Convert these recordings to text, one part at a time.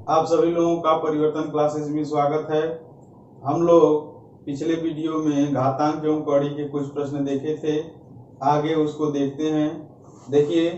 आप सभी लोगों का परिवर्तन क्लासेस में स्वागत है। हम लोग पिछले वीडियो में घातांक एवं कड़ी के कुछ प्रश्न देखे थे, आगे उसको देखते हैं। देखिए,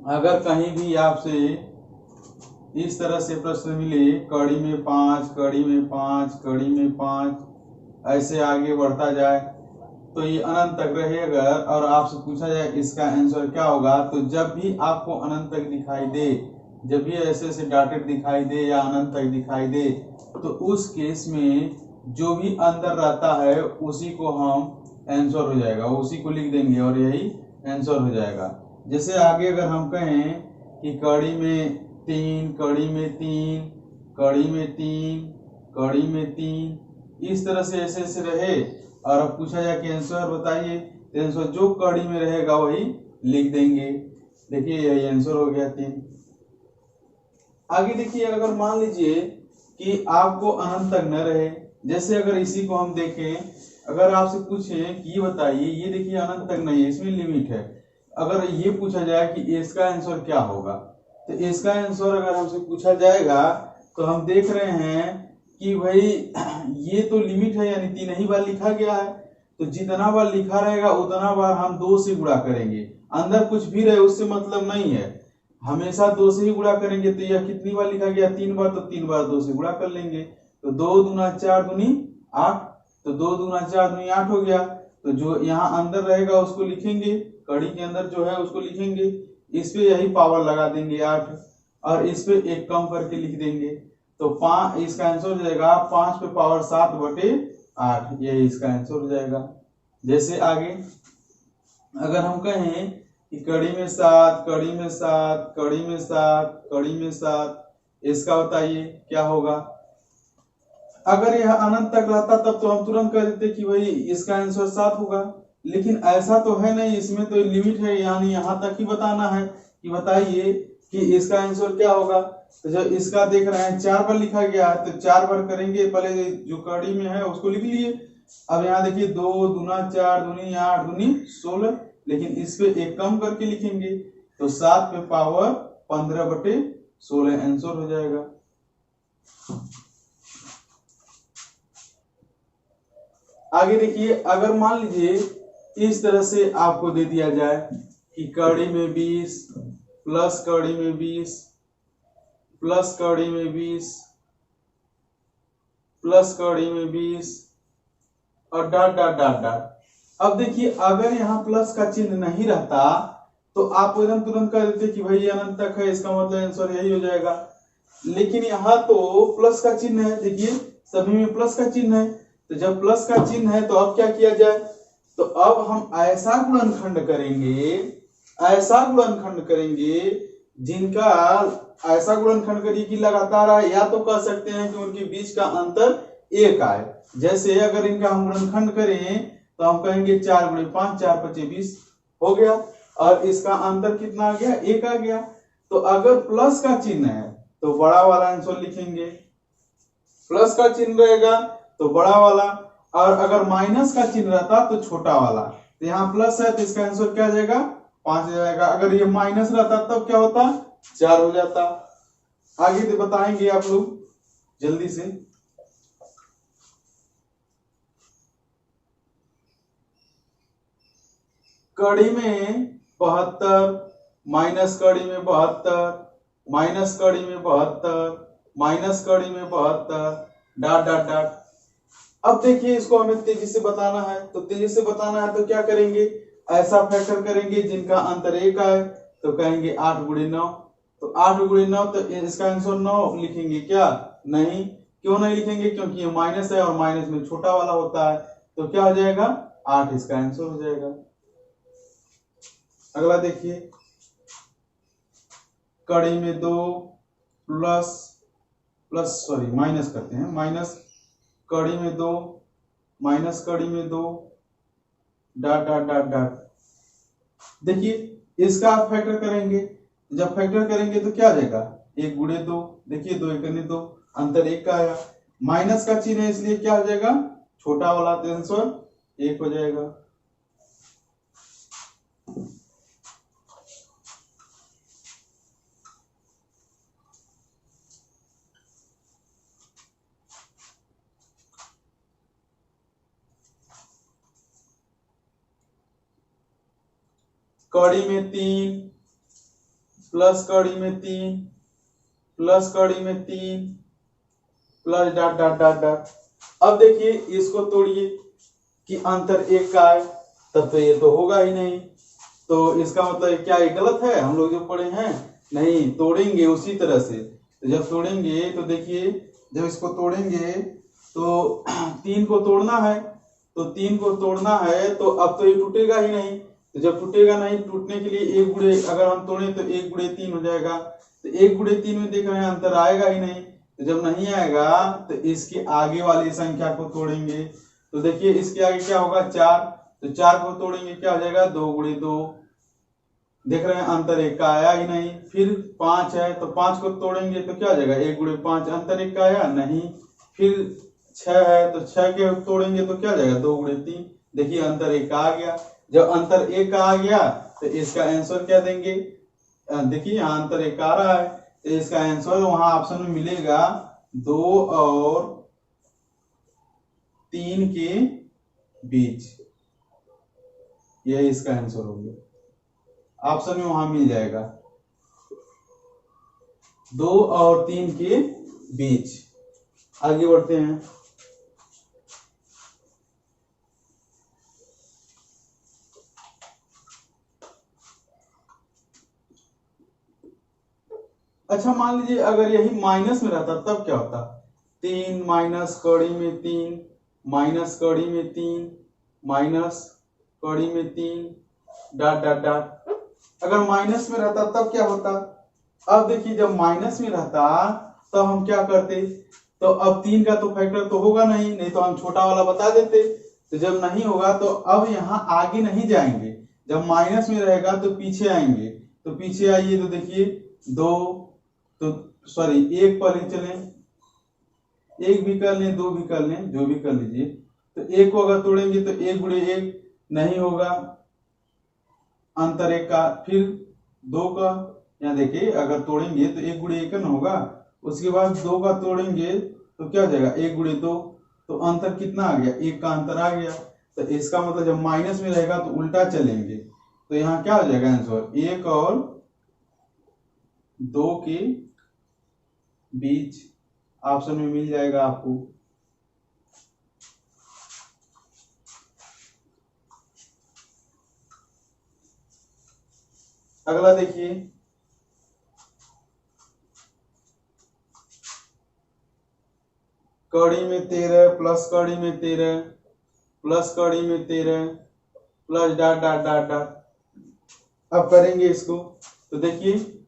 अगर कहीं भी आपसे इस तरह से प्रश्न मिले, कड़ी में 5, कड़ी में 5, कड़ी में 5, ऐसे आगे बढ़ता जाए तो ये अनंत तक रहेगा और आपसे पूछा जाए इसका आंसर क्या होगा, तो जब भी आपको अनंत तक दिखाई दे, जब भी ऐसे ऐसे डॉटेड दिखाई दे या अनंत तक दिखाई दे, तो उस केस में जो भी अंदर रहता है उसी को हम आंसर हो जाएगा, उसी को लिख देंगे और यही आंसर हो जाएगा। जैसे आगे अगर हम कहें कि कड़ी में 3, कड़ी में 3, कड़ी में 3, कड़ी में 3, इस तरह से ऐसे ऐसे रहे और अब पूछा जाए कि आंसर बताइए, तो आंसर जो कड़ी में रहेगा वही लिख देंगे। देखिए यही आंसर हो गया 3। आगे देखिए, अगर मान लीजिए कि आपको अनंत तक न रहे, जैसे अगर इसी को हम देखें, अगर आपसे पूछें कि ये बताइए, ये देखिए अनंत तक नहीं है, इसमें लिमिट है। अगर ये पूछा जाए कि इसका आंसर क्या होगा, तो इसका आंसर अगर हमसे पूछा जाएगा तो हम देख रहे हैं कि भाई ये तो लिमिट है, यानी 3 ही बार लिखा गया है, तो जितना बार लिखा रहेगा उतना बार हम 2 से गुणा करेंगे। अंदर कुछ भी रहे उससे मतलब नहीं है, हमेशा 2 से ही गुणा करेंगे। तो यह कितनी बार लिखा गया, 3 बार, तो 3 बार 2 से गुणा कर लेंगे। तो 2 दूना 4 दूनी 8, तो 2 दूना 4 दूनी 8 हो गया। तो जो यहाँ अंदर रहेगा उसको लिखेंगे, कड़ी के अंदर जो है उसको लिखेंगे, इस पे यही पावर लगा देंगे 8 और इस पे 1 कम करके लिख देंगे। तो 5, इसका आंसर हो जाएगा 5 पे पावर 7/8, ये इसका आंसर हो जाएगा। जैसे आगे अगर हम कहें कि कड़ी में 7, कड़ी में 7, कड़ी में 7, कड़ी में 7, इसका बताइए क्या होगा। अगर यह अनंत तक रहता तब तो हम तुरंत कह देते कि भाई इसका आंसर 7 होगा, लेकिन ऐसा तो है नहीं, इसमें तो लिमिट है, यानी यहाँ तक ही बताना है कि बताइए कि इसका आंसर क्या होगा। तो जब इसका देख रहे हैं 4 बार लिखा गया है तो 4 बार करेंगे, पहले जो कड़ी में है उसको लिख लिए। अब यहाँ देखिए 2 दूना 4 दूनी 8 दूनी 16, लेकिन इस पे 1 कम करके लिखेंगे, तो 7 पे पावर 15/16 आंसर हो जाएगा। आगे देखिए, अगर मान लीजिए इस तरह से आपको दे दिया जाए कि कड़ी में 20 प्लस कड़ी में 20 प्लस कड़ी में 20 प्लस कड़ी में 20 और डॉट डॉट डॉट डॉट। अब देखिए, अगर यहाँ प्लस का चिन्ह नहीं रहता तो आप एकदम तुरंत कह देते कि भाई अनंत तक है, इसका मतलब आंसर यही हो जाएगा। लेकिन यहाँ तो प्लस का चिन्ह है, देखिए सभी में प्लस का चिन्ह है, तो जब प्लस का चिन्ह है तो अब क्या किया जाए, तो अब हम ऐसा गुणनखंड करेंगे, ऐसा गुणनखंड करेंगे जिनका ऐसा गुणनखंड करिए कि लगातार आए, या तो कह सकते हैं कि उनके बीच का अंतर 1 आए। जैसे अगर इनका हम गुणनखंड करें तो हम कहेंगे 4 गुणे 5, 4 5 20 हो गया, और इसका अंतर कितना आ गया, 1 आ गया। तो अगर प्लस का चिन्ह है तो बड़ा वाला आंसर लिखेंगे, प्लस का चिन्ह रहेगा तो बड़ा वाला, और अगर माइनस का चिन्ह रहता तो छोटा वाला। तो यहाँ प्लस है तो इसका आंसर क्या आ जाएगा, 5 आ जाएगा। अगर ये माइनस रहता तब क्या होता, 4 हो जाता। आगे तो बताएंगे आप लोग जल्दी से। कड़ी में 72 माइनस कड़ी में 72 माइनस कड़ी में 72 माइनस कड़ी में 72 डॉट डॉट डॉट। अब देखिए, इसको हमें तेजी से बताना है, तो तेजी से बताना है तो क्या करेंगे, ऐसा फैक्टर करेंगे जिनका अंतर 1 आए, तो कहेंगे 8 गुणे 9, तो 8 गुणे 9, तो इसका आंसर 9 लिखेंगे क्या, नहीं। क्यों नहीं लिखेंगे, क्योंकि ये माइनस है और माइनस में छोटा वाला होता है, तो क्या हो जाएगा 8, इसका आंसर हो जाएगा। अगला देखिए, कड़ी में 2 माइनस करते हैं, माइनस कड़ी में 2 माइनस कड़ी में 2 डॉट डॉट डॉट डॉट। देखिए इसका आप फैक्टर करेंगे, जब फैक्टर करेंगे तो क्या आ जाएगा, 1 गुणे 2, देखिए 2 1 2, अंतर 1 का आया। माइनस का चिन्ह है इसलिए क्या हो जाएगा, छोटा वाला, तो आंसर 1 हो जाएगा। कड़ी में 3 प्लस कड़ी में 3 प्लस कड़ी में 3 plus dot dot dot dot. अब देखिए इसको तोड़िए कि अंतर 1 का है, तब तो ये तो होगा ही नहीं। तो इसका मतलब क्या ये गलत है हम लोग जो पढ़े हैं? नहीं, तोड़ेंगे उसी तरह से। तो जब तोड़ेंगे तो देखिए, जब इसको तोड़ेंगे तो 3 को तोड़ना है, तो 3 को तोड़ना है तो अब तो ये टूटेगा ही नहीं। तो जब टूटेगा नहीं, टूटने के लिए 1 गुणे अगर हम तोड़े तो 1 गुणे 3 हो जाएगा। तो 1 गुणे 3 में देख रहे हैं अंतर आएगा ही नहीं। तो जब नहीं आएगा तो इसके आगे वाली संख्या को तोड़ेंगे। तो देखिए इसके आगे क्या होगा? 4। तो 4 को तोड़ेंगे क्या हो जाएगा? 2 गुणे 2। देख रहे हैं अंतर 1 का आया ही नहीं। फिर 5 है तो 5 को तोड़ेंगे तो क्या हो जाएगा? 1 गुणे 5, अंतर 1 का आया नहीं। फिर 6 है तो 6 के तोड़ेंगे तो क्या हो जाएगा? 2 गुणे 3। देखिए अंतर 1 का आ गया। जब अंतर 1 का आ गया तो इसका आंसर क्या देंगे? देखिए यहाँ अंतर 1 आ रहा है, तो इसका आंसर वहां ऑप्शन में मिलेगा 2 और 3 के बीच। यह इसका आंसर हो गया, ऑप्शन में वहां मिल जाएगा 2 और 3 के बीच। आगे बढ़ते हैं। अच्छा मान लीजिए अगर यही माइनस में रहता तब क्या होता? 3 माइनस कड़ी में 3 माइनस कड़ी में 3 माइनस कड़ी में 3 डॉट डॉट डॉट। अगर माइनस में रहता तब क्या होता? अब देखिए जब माइनस में रहता तब हम क्या करते? तो अब 3 का तो फैक्टर तो होगा नहीं, नहीं तो हम छोटा वाला बता देते। तो जब नहीं होगा तो अब यहाँ आगे नहीं जाएंगे। जब माइनस में रहेगा तो पीछे आएंगे। तो पीछे आइए तो देखिए 2, तो सॉरी 1 पर ही चलें, 1 भी कर लें 2 भी कर लें, जो भी कर लीजिए। तो 1 को अगर तोड़ेंगे तो 1 गुणे 1 नहीं होगा, अंतर 1 का। फिर 2 का यहाँ देखिए अगर तोड़ेंगे तो 1 गुणे 1 न होगा। उसके बाद 2 का तोड़ेंगे तो क्या हो जाएगा? 1 गुणे 2। तो अंतर कितना आ गया? 1 का अंतर आ गया। तो इसका मतलब जब माइनस में रहेगा तो उल्टा चलेंगे। तो यहाँ क्या हो जाएगा आंसर? 1 और 2 के बीच, ऑप्शन में मिल जाएगा आपको। अगला देखिए, कड़ी में 13 प्लस कड़ी में 13 प्लस कड़ी में 13 plus dot dot dot dot. अब करेंगे इसको तो देखिए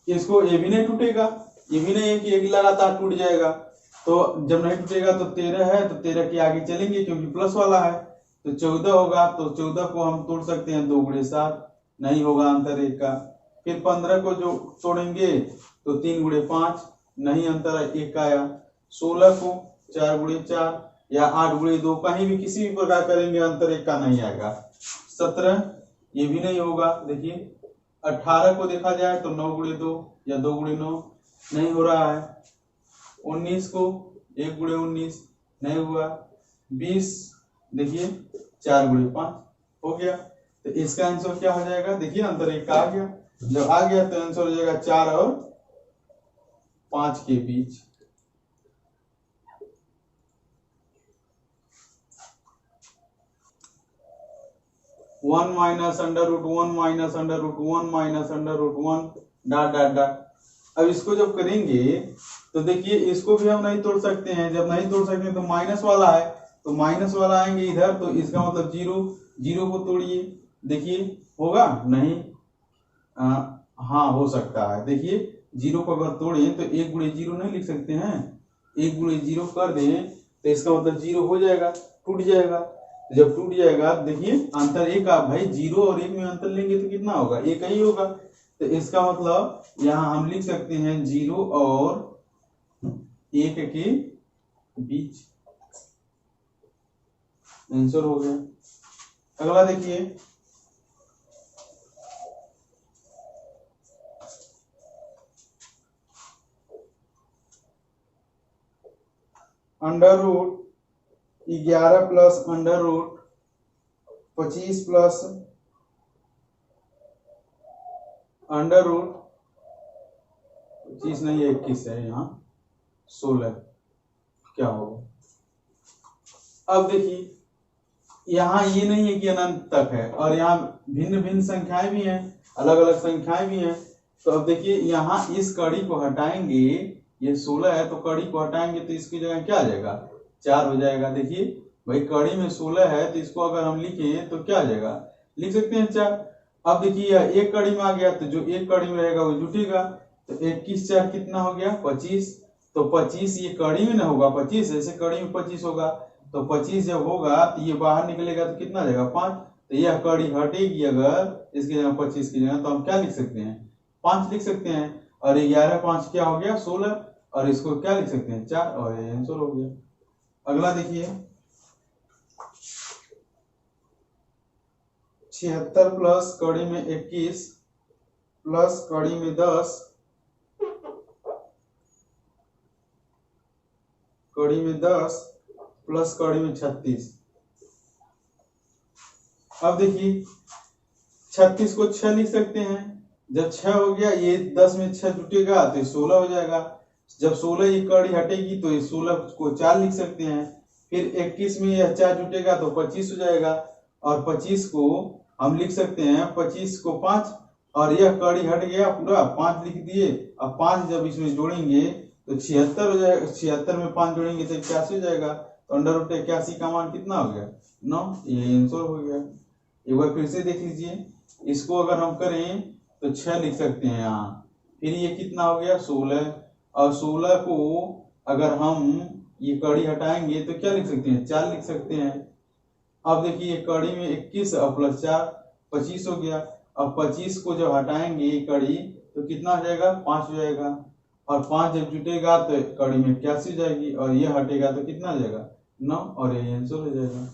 इसको ये भी नहीं टूटेगा, ये भी नहीं है कि एक लगातार टूट जाएगा। तो जब नहीं टूटेगा तो 13 है तो 13 के आगे चलेंगे क्योंकि प्लस वाला है। तो 14 होगा, तो 14 को हम तोड़ सकते हैं 2 गुणे 7, नहीं होगा अंतर 1 का। फिर 15 को जो तोड़ेंगे तो 3 गुणे 5, नहीं अंतर 1 का आया। 16 को 4 गुणे 4 या 8 गुणे 2, कहीं भी किसी भी प्रकार करेंगे अंतर 1 का नहीं आएगा। 17 ये भी नहीं होगा। देखिए 18 को देखा जाए तो 9 गुणे 2 या 2 गुणे 9, नहीं हो रहा है। 19 को 1 गुणे 19 नहीं हुआ। 20 देखिए 4 गुणे 5 हो गया। तो इसका आंसर क्या हो जाएगा? देखिए अंतर 1 का आ गया। जब आ गया तो आंसर हो जाएगा 4 और 5 के बीच। One minus under root 1 minus under root 1 minus under root 1 dot dot dot. अब इसको जब करेंगे तो देखिए इसको भी हम नहीं तोड़ सकते हैं। जब नहीं तोड़ सकते तो माइनस वाला है, तो माइनस वाला आएंगे इधर, तो इसका मतलब 0, 0 को तोड़िए। देखिए होगा नहीं? हाँ हो सकता है। देखिए 0 को अगर तोड़े तो 1 गुणे 0 नहीं लिख सकते हैं? 1 गुणे 0 कर दें तो इसका मतलब 0 हो जाएगा, टूट जाएगा। जब टूट जाएगा देखिए अंतर 1 का, भाई 0 और 1 में अंतर लेंगे तो कितना होगा? 1 ही होगा। तो इसका मतलब यहाँ हम लिख सकते हैं 0 और 1 के बीच, आंसर हो गया। अगला देखिए, under root 11 plus under root 25 plus under root 25 नहीं 21 है, यहाँ 16 क्या होगा। अब देखिए यहाँ ये नहीं है कि अनंत तक है, और यहाँ भिन्न भिन्न संख्याएं भी हैं, अलग अलग संख्याएं भी हैं। तो अब देखिए यहाँ इस कड़ी को हटाएंगे, ये 16 है तो कड़ी को हटाएंगे तो इसकी जगह क्या आ जाएगा 4 हो जाएगा। देखिए भाई कड़ी में 16 है तो इसको अगर हम लिखें तो क्या आ जाएगा, लिख सकते हैं 4। अब देखिए एक कड़ी में आ गया तो जो एक कड़ी में रहेगा वो जुटेगा, तो 21 4 कितना हो गया 25। तो 25 ये कड़ी में ना होगा 25, ऐसे कड़ी में 25 होगा, तो 25 जब होगा तो ये बाहर निकलेगा तो कितना आ जाएगा 5। तो यह कड़ी हटेगी अगर इसकी जगह 25 की जगह, तो हम क्या लिख सकते हैं 5 लिख सकते हैं। और 11 5 क्या हो गया 16, और इसको क्या लिख सकते हैं 4, और ये आंसर हो गया। अगला देखिए 76 प्लस कड़ी में 21 प्लस कड़ी में 10 कड़ी में 10 प्लस कड़ी में 36। अब देखिए 36 को 6 लिख सकते हैं, जब 6 हो गया ये 10 में 6 जुटेगा तो 16 हो जाएगा। जब 16 ये कड़ी हटेगी तो ये 16 को 4 लिख सकते हैं, फिर 21 में यह 4 जुटेगा तो 25 हो जाएगा, और 25 को हम लिख सकते हैं 25 को 5, और यह कड़ी हट गया पूरा 5 लिख दिए। अब 5 जब इसमें जोड़ेंगे तो 76 हो जाएगा, 76 में 5 जोड़ेंगे तो 81 हो जाएगा। तो अंडर रूट 81 का मान कितना हो गया 9, ये आंसर हो गया। एक बार फिर से देख लीजिए, इसको अगर हम करें तो 6 लिख सकते हैं यहाँ, फिर ये कितना हो गया 16, और 16 को अगर हम ये कड़ी हटाएंगे तो क्या लिख सकते हैं 4 लिख सकते हैं। अब देखिए कड़ी में 21 और प्लस 4 25 हो गया। अब 25 को जब हटाएंगे ये कड़ी तो कितना हो जाएगा 5 हो जाएगा, और 5 जब जुटेगा तो कड़ी में 81 हो जाएगी, और ये हटेगा तो कितना हो जाएगा 9, और ये आंसर हो जाएगा।